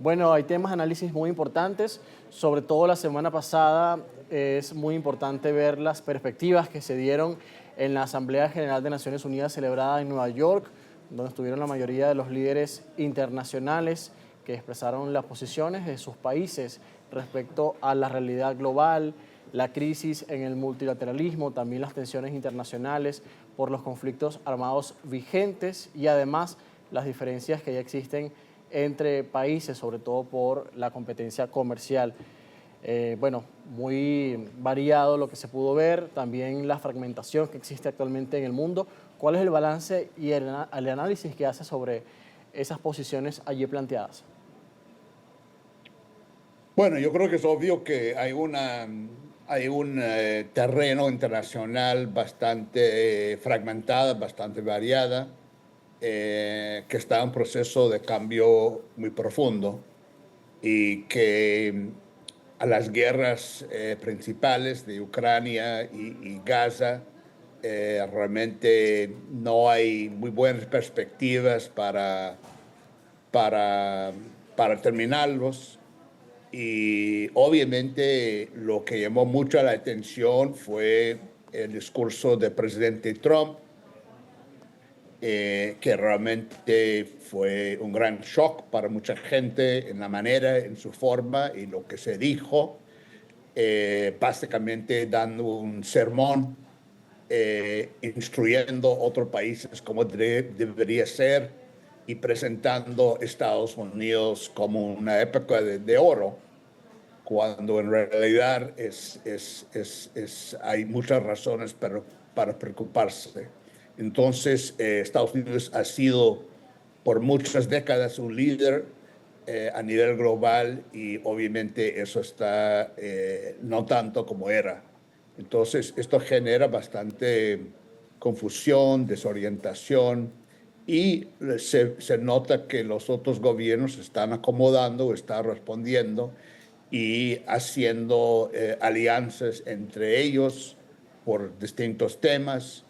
Bueno, hay temas de análisis muy importantes, sobre todo la semana pasada es muy importante ver las perspectivas que se dieron en la Asamblea General de Naciones Unidas celebrada en Nueva York, donde estuvieron la mayoría de los líderes internacionales que expresaron las posiciones de sus países respecto a la realidad global, la crisis en el multilateralismo, también las tensiones internacionales por los conflictos armados vigentes y además las diferencias que ya existen entre países, sobre todo por la competencia comercial. Bueno, muy variado lo que se pudo ver, también la fragmentación que existe actualmente en el mundo. ¿Cuál es el balance y el análisis que hace sobre esas posiciones allí planteadas? Bueno, yo creo que es obvio que hay un terreno internacional bastante fragmentada, bastante variada, que está en un proceso de cambio muy profundo y que a las guerras principales de Ucrania y Gaza realmente no hay muy buenas perspectivas para, para terminarlos. Y obviamente lo que llamó mucho la atención fue el discurso del presidente Trump, que realmente fue un gran shock para mucha gente en la manera, en su forma y lo que se dijo, básicamente dando un sermón, instruyendo a otros países cómo debería ser y presentando a Estados Unidos como una época de oro, cuando en realidad hay muchas razones para preocuparse. Entonces, Estados Unidos ha sido por muchas décadas un líder a nivel global y obviamente eso está no tanto como era. Entonces, esto genera bastante confusión, desorientación y se nota que los otros gobiernos están acomodando, están respondiendo y haciendo alianzas entre ellos por distintos temas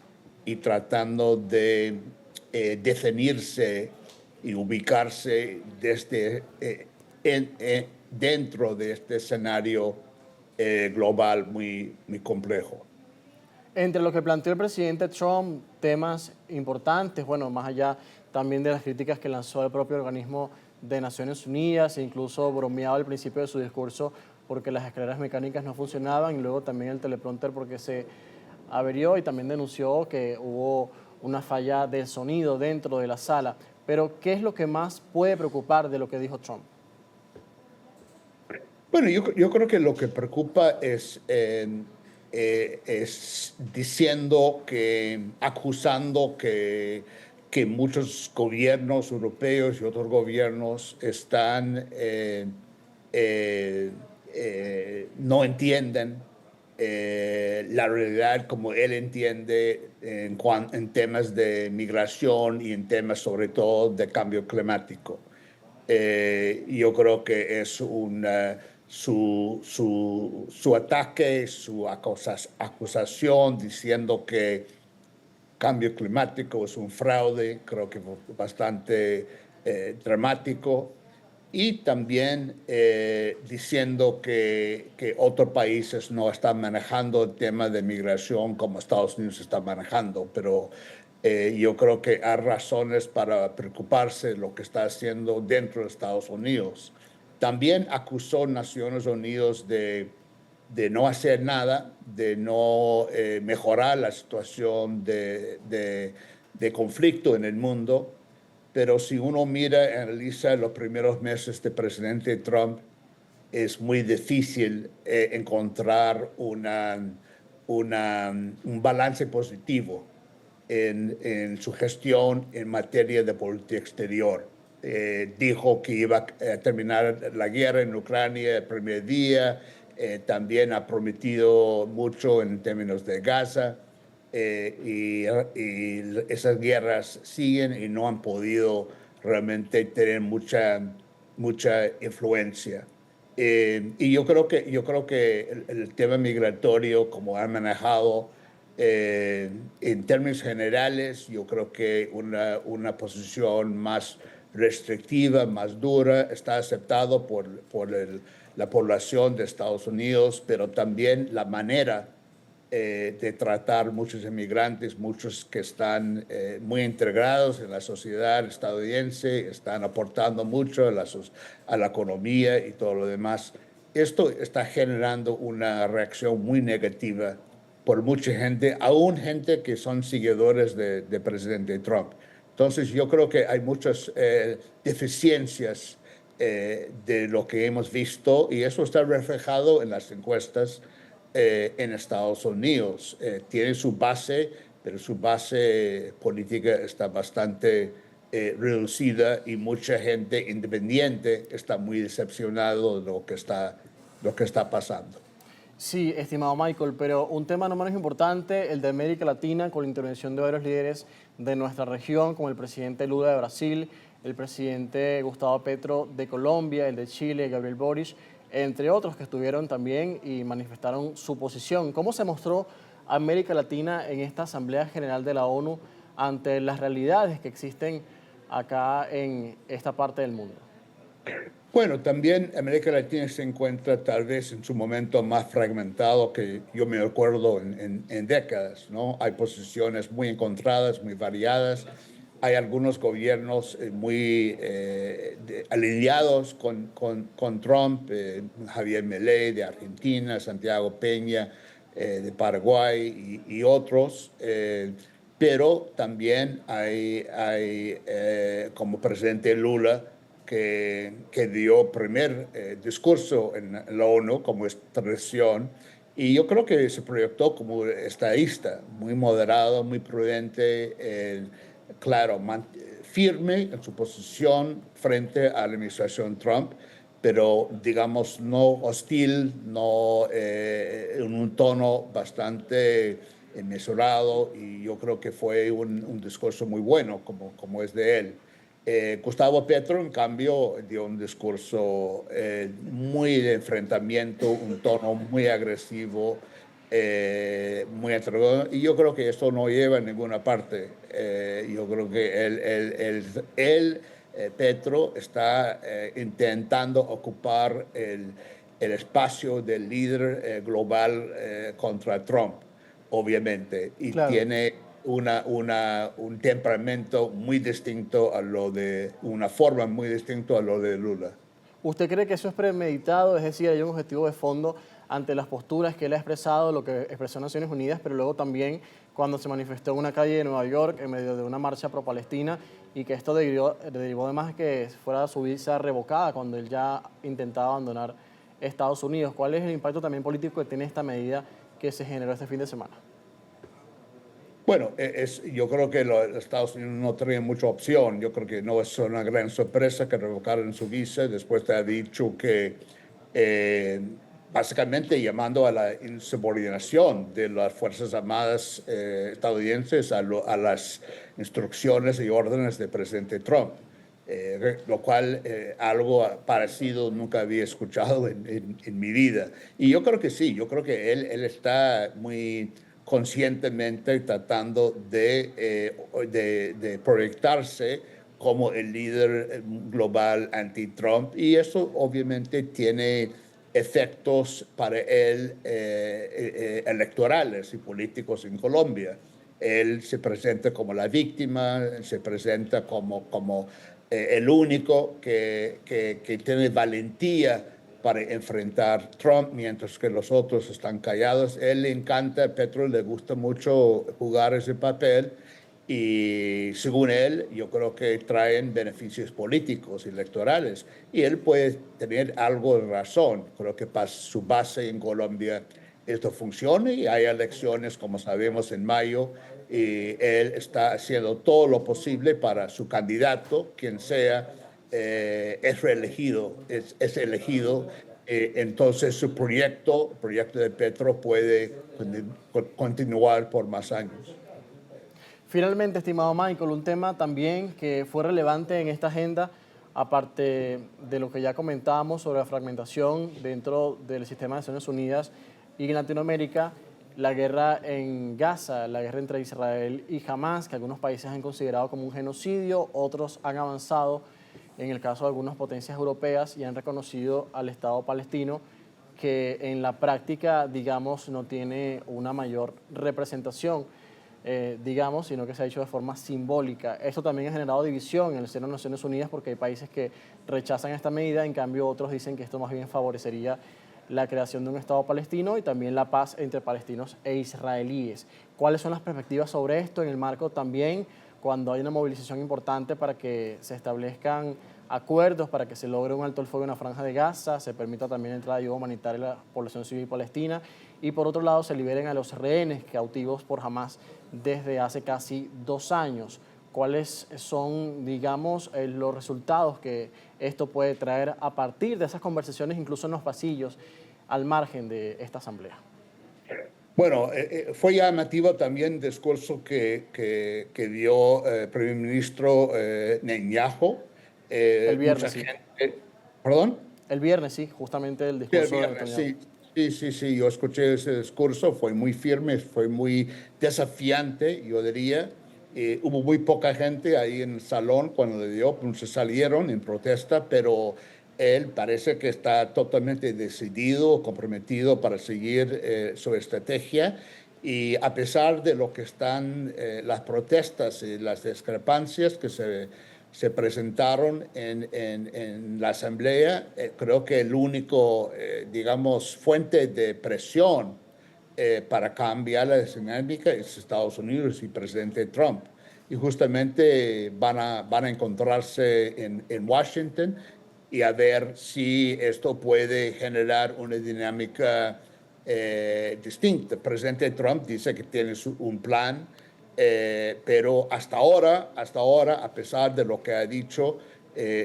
y tratando de definirse y ubicarse dentro de este escenario global muy complejo. Entre lo que planteó el presidente Trump, temas importantes, bueno, más allá también de las críticas que lanzó el propio organismo de Naciones Unidas, e incluso bromeaba al principio de su discurso porque las escaleras mecánicas no funcionaban y luego también el teleprompter porque se averió y también denunció que hubo una falla del sonido dentro de la sala. Pero, ¿qué es lo que más puede preocupar de lo que dijo Trump? Bueno, yo creo que lo que preocupa es diciendo acusando que muchos gobiernos europeos y otros gobiernos están, no entienden la realidad como él entiende en temas de migración y en temas sobre todo de cambio climático. Yo creo que es su ataque, su acusación diciendo que cambio climático es un fraude, creo que fue bastante dramático. Y también diciendo que otros países no están manejando el tema de migración como Estados Unidos está manejando, pero yo creo que hay razones para preocuparse de lo que está haciendo dentro de Estados Unidos. También acusó Naciones Unidas de no hacer nada, de no mejorar la situación de conflicto en el mundo. Pero si uno mira y analiza los primeros meses del presidente Trump, es muy difícil encontrar un balance positivo en su gestión en materia de política exterior. Dijo que iba a terminar la guerra en Ucrania el primer día, también ha prometido mucho en términos de Gaza, y esas guerras siguen y no han podido realmente tener mucha influencia. Y yo creo que el tema migratorio, como han manejado en términos generales, yo creo que una posición más restrictiva, más dura, está aceptado la población de Estados Unidos, pero también la manera de tratar muchos inmigrantes, muchos que están muy integrados en la sociedad estadounidense, están aportando mucho a la economía y todo lo demás. Esto está generando una reacción muy negativa por mucha gente, aún gente que son seguidores de presidente Trump. Entonces yo creo que hay muchas deficiencias de lo que hemos visto y eso está reflejado en las encuestas en Estados Unidos. Tiene su base, pero su base política está bastante reducida y mucha gente independiente está muy decepcionado de lo que está pasando. Sí, estimado Michael, pero un tema no menos importante, el de América Latina, con la intervención de varios líderes de nuestra región, como el presidente Lula de Brasil, el presidente Gustavo Petro de Colombia, el de Chile, Gabriel Boric, entre otros que estuvieron también y manifestaron su posición. ¿Cómo se mostró América Latina en esta Asamblea General de la ONU ante las realidades que existen acá en esta parte del mundo? Bueno, también América Latina se encuentra tal vez en su momento más fragmentado que yo me acuerdo en décadas, ¿no? Hay posiciones muy encontradas, muy variadas. Hay algunos gobiernos muy alineados con Trump, Javier Milei de Argentina, Santiago Peña de Paraguay y otros. Pero también hay como presidente Lula, que dio primer discurso en la ONU como expresión, y yo creo que se proyectó como estadista, muy moderado, muy prudente, claro, firme en su posición frente a la administración Trump, pero digamos no hostil, no en un tono bastante mesurado, y yo creo que fue un discurso muy bueno como es de él. Gustavo Petro, en cambio, dio un discurso muy de enfrentamiento, un tono muy agresivo, muy atrevido, y yo creo que esto no lleva a ninguna parte. Yo creo que Petro, está intentando ocupar el espacio del líder global contra Trump, obviamente, y Claro. tiene un temperamento muy distinto a lo de, una forma muy distinta a lo de Lula. ¿Usted cree que eso es premeditado? Es decir, hay un objetivo de fondo ante las posturas que él ha expresado, lo que expresó Naciones Unidas, pero luego también cuando se manifestó en una calle de Nueva York en medio de una marcha pro-palestina y que esto derivó además que fuera su visa revocada cuando él ya intentaba abandonar Estados Unidos? ¿Cuál es el impacto también político que tiene esta medida que se generó este fin de semana? Bueno, yo creo que los Estados Unidos no tenían mucha opción. Yo creo que no es una gran sorpresa que revocaran su visa después de haber dicho que eh, básicamente llamando a la insubordinación de las Fuerzas Armadas estadounidenses a las instrucciones y órdenes del presidente Trump. Lo cual algo parecido nunca había escuchado en mi vida. Y yo creo que sí, yo creo que él está muy conscientemente tratando de proyectarse como el líder global anti-Trump, y eso obviamente tiene efectos para él electorales y políticos en Colombia. Él se presenta como la víctima, se presenta como el único que tiene valentía para enfrentar Trump, mientras que los otros están callados. Él le encanta, a Petro le gusta mucho jugar ese papel, y según él, yo creo que traen beneficios políticos y electorales. Y él puede tener algo de razón. Creo que para su base en Colombia esto funciona y hay elecciones, como sabemos, en mayo, y él está haciendo todo lo posible para su candidato, quien sea, es reelegido, es elegido. Entonces su proyecto, el proyecto de Petro, puede continuar por más años. Finalmente, estimado Michael, un tema también que fue relevante en esta agenda, aparte de lo que ya comentábamos sobre la fragmentación dentro del sistema de Naciones Unidas y en Latinoamérica, la guerra en Gaza, la guerra entre Israel y Hamas, que algunos países han considerado como un genocidio, otros han avanzado en el caso de algunas potencias europeas, y han reconocido al Estado palestino, que en la práctica, digamos, no tiene una mayor representación, digamos, sino que se ha hecho de forma simbólica. Esto también ha generado división en el seno de Naciones Unidas, porque hay países que rechazan esta medida, en cambio otros dicen que esto más bien favorecería la creación de un Estado palestino y también la paz entre palestinos e israelíes. ¿Cuáles son las perspectivas sobre esto en el marco también cuando hay una movilización importante para que se establezcan acuerdos, para que se logre un alto el fuego en la Franja de Gaza, se permita también la entrada de ayuda humanitaria a la población civil palestina y por otro lado se liberen a los rehenes cautivos por Hamas desde hace casi 2 años? ¿Cuáles son, digamos, los resultados que esto puede traer a partir de esas conversaciones, incluso en los pasillos, al margen de esta asamblea? Bueno, fue llamativo también el discurso que dio el primer ministro Netanyahu. El Mucha viernes, sí. gente, ¿perdón? El viernes, sí, justamente el Sí, el discurso de viernes, Netanyahu. sí, yo escuché ese discurso, fue muy firme, fue muy desafiante, yo diría. Hubo muy poca gente ahí en el salón cuando le dio, pues, se salieron en protesta, pero él parece que está totalmente decidido, comprometido para seguir su estrategia. Y a pesar de lo que están las protestas y las discrepancias que se presentaron en la Asamblea, creo que el único, digamos, fuente de presión para cambiar la dinámica es Estados Unidos y presidente Trump. Y justamente van a encontrarse en Washington y a ver si esto puede generar una dinámica distinta. El presidente Trump dice que tiene un plan, pero hasta ahora, a pesar de lo que ha dicho,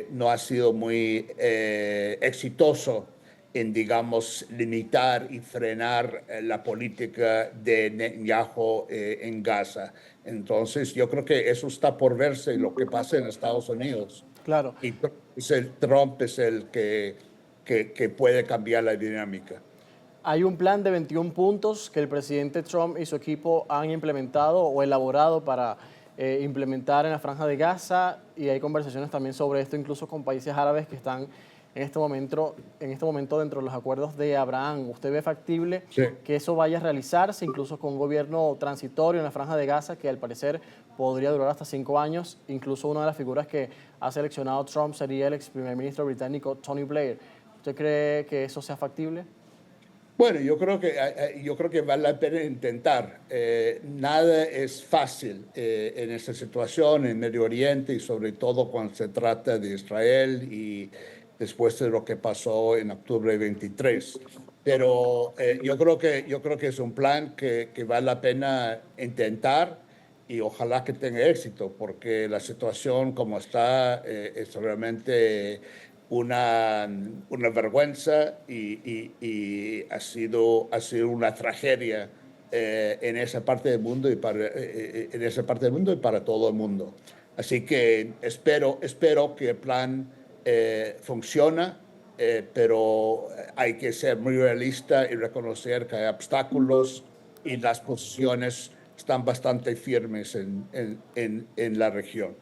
no ha sido muy exitoso en, digamos, limitar y frenar la política de Netanyahu en Gaza. Entonces, yo creo que eso está por verse lo que pasa en Estados Unidos. Claro. Y Trump es el que puede cambiar la dinámica. Hay un plan de 21 puntos que el presidente Trump y su equipo han implementado o elaborado para implementar en la Franja de Gaza, y hay conversaciones también sobre esto, incluso con países árabes que están en este momento dentro de los acuerdos de Abraham. ¿Usted ve factible Sí. que eso vaya a realizarse, incluso con un gobierno transitorio en la Franja de Gaza, que al parecer podría durar hasta 5 años? Incluso una de las figuras que ha seleccionado Trump sería el ex primer ministro británico Tony Blair. ¿Usted cree que eso sea factible? Bueno, yo creo que vale la pena intentar. Nada es fácil en esta situación en Medio Oriente y sobre todo cuando se trata de Israel y después de lo que pasó en octubre 23. Pero yo creo que es un plan que vale la pena intentar y ojalá que tenga éxito, porque la situación como está es realmente una vergüenza y ha sido una tragedia en esa parte del mundo en esa parte del mundo y para todo el mundo. Así que espero que el plan funcione, pero hay que ser muy realista y reconocer que hay obstáculos y las posiciones están bastante firmes en la región.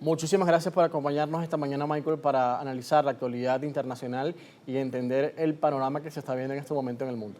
Muchísimas gracias por acompañarnos esta mañana, Michael, para analizar la actualidad internacional y entender el panorama que se está viendo en este momento en el mundo.